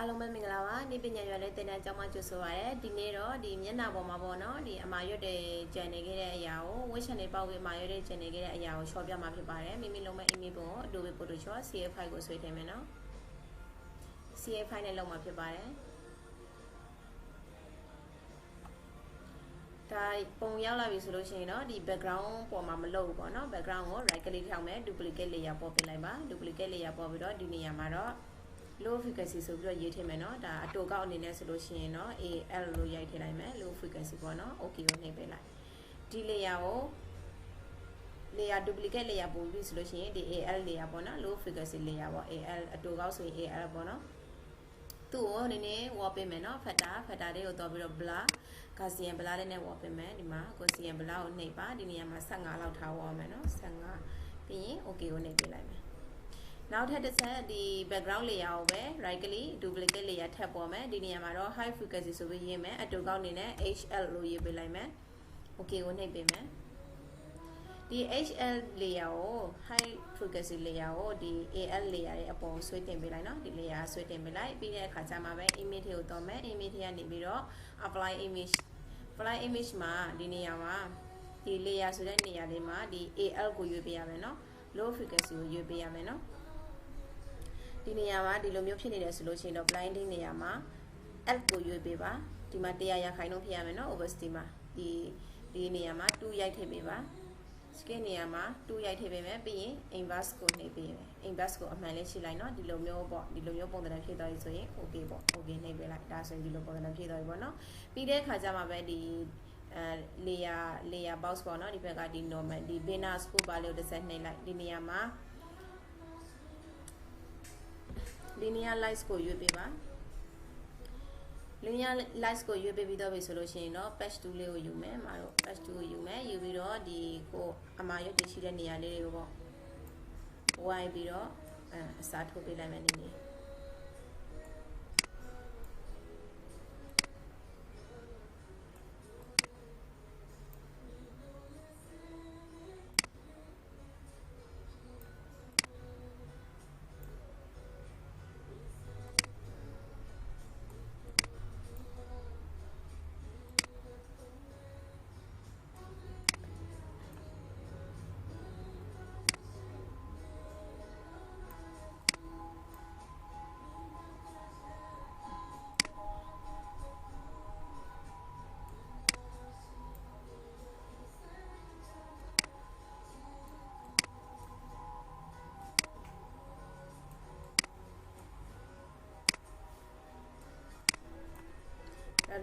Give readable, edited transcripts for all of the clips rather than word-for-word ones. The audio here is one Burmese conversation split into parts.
အားလုံးပဲမင်္ဂလာပါနေ့ပညာရွယ်လေးတင်တဲ့အကြောင်းမှကြိုဆိုပါရစေဒီနေ့တော့ဒီမျက်နှာပေါ်မှာပေါ့နော်ဒီအမာရွတ်တွေကျန်နေခဲ့တဲ့အရာကိုဝစ်ချန်တွေပေါက်ပြီးအမာရွတ်တွေကျန်နေခဲ့တဲ့အရာကိုရှော့ပြမှာဖြစ်ပါတယ်မိမိလုံးမဲ့ email ပုံကို Adobe Photoshop CF file ကိုဆွဲထည့်မယ်နော် CF file နဲ့လုပ်မှာဖြစ်ပါတယ်ဒါပုံရောက်လာပြီဆိုလို့ရှိရင်တော့ဒီ background ပေါ်မှာမလုပ်ဘူးပေါ့နော် background ကို right click ထောက်မယ် duplicate layer ပေါ်ပြလိုက်ပါ duplicate layer ပေါ်ပြီးတော့ဒီနေရာမှာတော့low frequency ဆိုပြီးတော့ရေးထည့်မယ်နော်ဒါအတူကောက်အနေနဲ့ဆိုလို့ရှိရင်တော့ AL လို့ရိုက်ထည့်လိုက်မယ် low frequency ပေါ့နော် okay ကိုနှိပ်ပေးလိုက်ဒီ layer ကို layer duplicate layer ပို့ပြီးဆိုလို့ရှိရင်ဒီ AL layer ပေါ့နော် low frequency layer ပေါ့ AL အတူကောက်ဆိုရင် AL ပေါ့နော်သူ့ကိုနည်းနည်းဝါပေးမယ်နော် factor လေးကိုတော့ပြီးတော့ blur Gaussian blur လေးနဲ့ဝါပေးမယ်ဒီမှာ Gaussian blur ကိုနှိပ်ပါဒီနေရာမှာ15လောက်ထားဝါမယ်နော်15ပြီးရင် okay ကိုနှိပ်ပေးလိုက်မယ်နောက်ထပ်တစ်ချက်ဒီ background layer ကိုပဲ right click duplicate layer ထပ်ပေါ်မယ်ဒီနေရာမှာတော့ high frequency ဆိုပြီးရေးမယ်အတူကောက်နေနဲ့ HL လို့ရေးပေးလိုက်မယ် okay ကိုနှိပ်ပေးမယ်ဒီ HL layer ကို high frequency layer ကိုဒီ AL layer ရဲ့အပေါ်ဆွဲတင်ပေးလိုက်နော်ဒီ layer ဆွဲတင်ပေးလိုက်ပြီးတဲ့အခါကျမှပဲ image ကိုတော့မယ် image ကနေပြီးတော့ apply image မှာဒီနေရာမှာဒီ layer ဆိုတဲ့နေရာလေးမှာဒီ AL ကိုရွေးပေးရမယ်နော် low frequency ကိုရွေးပေးရမယ်နော်ဒီနေရာမှာဒီလိုမျိုးဖြစ်နေတယ်ဆိုလို့ရှိရင်တော့ blinding နေရာမှာ L ကိုရွေးပေးပါဒီမှာ100ရာခိုင်နှုန်းဖြစ်ရမယ်နော် opacity မှာဒီနေရာမှာ2ရိုက်ထည့်ပေးပါ scale နေရာမှာ2ရိုက်ထည့်ပေးမယ်ပြီးရင် inverse ကိုနှိပ်ပေးမယ် inverse ကိုအမှန်လေးရှိလိုက်နော်ဒီလိုမျိုးပေါ့ဒီလိုမျိုးပုံသဏ္ဍာန်ဖြစ်သွားပြီဆိုရင် okay ပေါ့ okay နှိပ်ပေးလိုက်ဒါဆိုရင်ဒီလိုပုံသဏ္ဍာန်ဖြစ်သွားပြီပေါ့နော်ပြီးတဲ့အခါကျမှပဲဒီlayer box ပေါ့နော်ဒီဘက်ကဒီ normal ဒီ banner scope ပါလေးကိုတစ်ဆက်နှိပ်လိုက်ဒီနေရာမှာlinear lights ကိုရွေးပေးပါ linear lights ကိုရွေးပေးပြီးတော့ပြီဆိုလို့ရှိရင်တော့ patch tool လေးကိုယူမယ်မှာတော့ patch tool ကိုယူမယ်ယူပြီးတော့ဒီကိုအမာရွက်တွေရှိတဲ့နေရာလေးတွေကိုပေါ့ဝိုင်းပြီးတော့အစားထိုးပေးလိုက်မယ်ဒီနေ့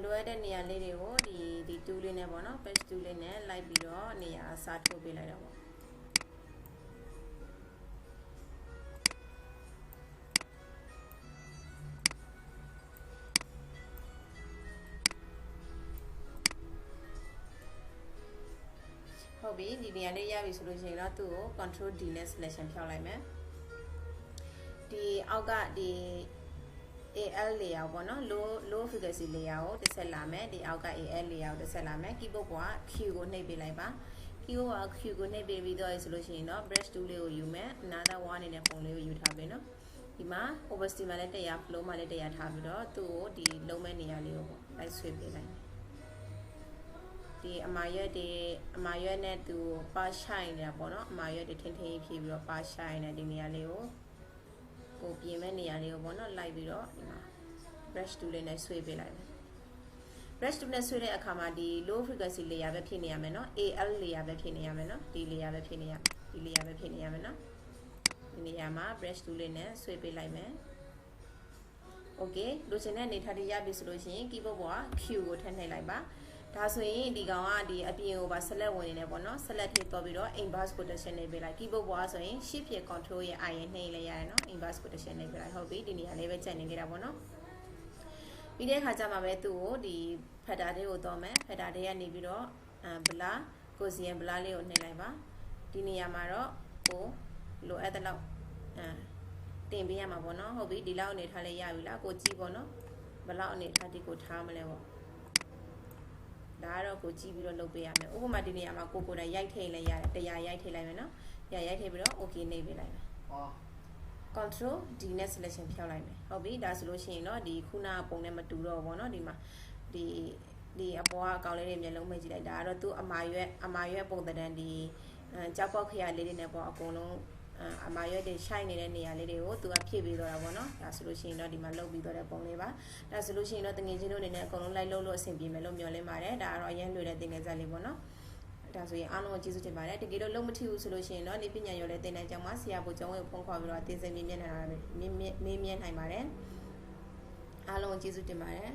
လိုရတဲ့နေရာလေးတွေကိုဒီ tool လေးနဲ့ပေါ့နော် patch tool လေးနဲ့လိုက်ပြီးတော့နေရာအစားထိုးပေးလိုက်တော့ပေါ့ဟုတ်ပြီဒီနေရာလေးရပြီဆိုလို့ရှိရင်တော့သူ့ကို control D နဲ့ selection ဖြောက်လိုက်မယ်ဒီအောက်ကဒီ AL layer ပေါ့နော် low frequency layer ကိုတစ်ဆက်လာမယ်ဒီအောက်က AL layer ကိုတစ်ဆက်လာမယ် keyboard က Q ကိုနှိပ်ပေးလိုက်ပါ keyboard က Q ကိုနှိပ်ပေးပြီးတော့ဆိုလို့ရှိရင်တော့ brush tool လေးကိုယူမယ် another one နေတဲ့ပုံလေးကိုယူထားပေးနော်ဒီမှာ opacity မှာလည်း100 flow မှာလည်း100ထားပြီးတော့သူ့ကိုဒီလုံးမဲ့နေရာလေးကိုပေါ့လိုက်ဆွဲပေးလိုက်ဒီအမာရွက်နဲ့သူပါရှိုင်းနေတာပေါ့နော်အမာရွက်တွေထင်းထင်းဖြည့်ပြီးတော့ပါရှိုင်းနေဒီနေရာလေးကိုပြင်မဲ့နေရာလေးကိုပေါ့နော်လိုက်ပြီးတော့ဒီမှာ brush tool လေးနဲ့ဆွဲပေးလိုက်မယ် brush tool နဲ့ဆွဲတဲ့အခါမှာဒီ low frequency layer ပဲဖြစ်နေရမယ်နော် AL layer ပဲဖြစ်နေရမယ်နော်ဒီ layer ပဲဖြစ်နေရဒီ layer ပဲဖြစ်နေရမယ်နော်ဒီနေရာမှာ brush tool လေးနဲ့ဆွဲပေးလိုက်မယ် okay လိုချင်တဲ့အနေထားတွေရပြီဆိုလို့ရှိရင် keyboard ပေါ်က Q ကိုထည့်နှိပ်လိုက်ပါဒါဆိုရင်ဒီကောင်ကဒီအပြင်ကိုပါ select ဝင်နေတယ်ပေါ့နော် select ထိတော့ပြီးတော့ inverse position နဲ့ပေးလိုက် keyboard ပေါ်ကဆိုရင် shift ဖြည့် control ရဲ့ I ရဲ့နှိပ်လိုက်ရတယ်နော် inverse position နဲ့ပေးလိုက်ဟုတ်ပြီဒီနေရာလေးပဲကျန်နေကြတာပေါ့နော်ပြီးတဲ့အခါကျမှပဲသူ့ကိုဒီ factor လေးကိုတော့မယ် factor လေးကနေပြီးတော့blur Gaussian blur လေးကိုနှိပ်လိုက်ပါဒီနေရာမှာတော့ကိုလိုအပ်တဲ့လောက်တင်ပေးရမှာပေါ့နော်ဟုတ်ပြီဒီလောက်အနေထားလေးရပြီလားကိုကြည့်ပေါ့နော်ဘယ်လောက်အနေထားဒီကိုထားမလဲပေါ့ဒါကတော့ကိုကြည့်ပြီးတော့လုပ်ပေးရမယ်ဥပမာဒီနေရာမှာကိုယ်တိုင်ရိုက်ထည့်လိုက်ရတယ်100ရိုက်ထည့်လိုက်မယ်နော်100ရိုက်ထည့်ပြီးတော့ okay နှိပ်ပေးလိုက်မယ် control D နဲ့ selection ဖြောက်လိုက်မယ်ဟုတ်ပြီဒါဆိုလို့ရှိရင်เนาะဒီခုနကပုံနဲ့မတူတော့ဘောเนาะဒီမှာဒီအပေါ်ကအကောင်လေးတွေမျက်လုံးမိတ်ကြည့်လိုက်ဒါကတော့သူ့အမာရွက်ပုံသဏ္ဍာန်ဒီကြောက်ပေါက်ခရလေးတွေနဲ့ပေါ့အကုန်လုံးအမာရွက်တွေရှိုင်းနေတဲ့နေရာလေးတွေကိုသူကဖြည့်ပေးတော့တာပေါ့နော်ဒါဆိုလို့ရှိရင်တော့ဒီမှာလုတ်ပြီးတော့တဲ့ပုံလေးပါဒါဆိုလို့ရှိရင်တော့တငယ်ချင်းတို့အနေနဲ့အကုန်လုံးလိုက်လို့အဆင်ပြေမယ်လို့မျှော်လင့်ပါတယ်ဒါကတော့အရင်လွယ်တဲ့သင်ခန်းစာလေးပေါ့နော်ဒါဆိုရင်အားလုံးကိုကျေးဇူးတင်ပါတယ်တကယ်လို့လုံးမထီဘူးဆိုလို့ရှိရင်တော့နေပညာရော်တဲ့သင်တန်းကျောင်းမှာဆရာပိုကျောင်းကိုဖုန်းခေါ်ပြီးတော့အသေးစိတ်မေးမြန်းနိုင်ပါတယ်အားလုံးကိုကျေးဇူးတင်ပါတယ်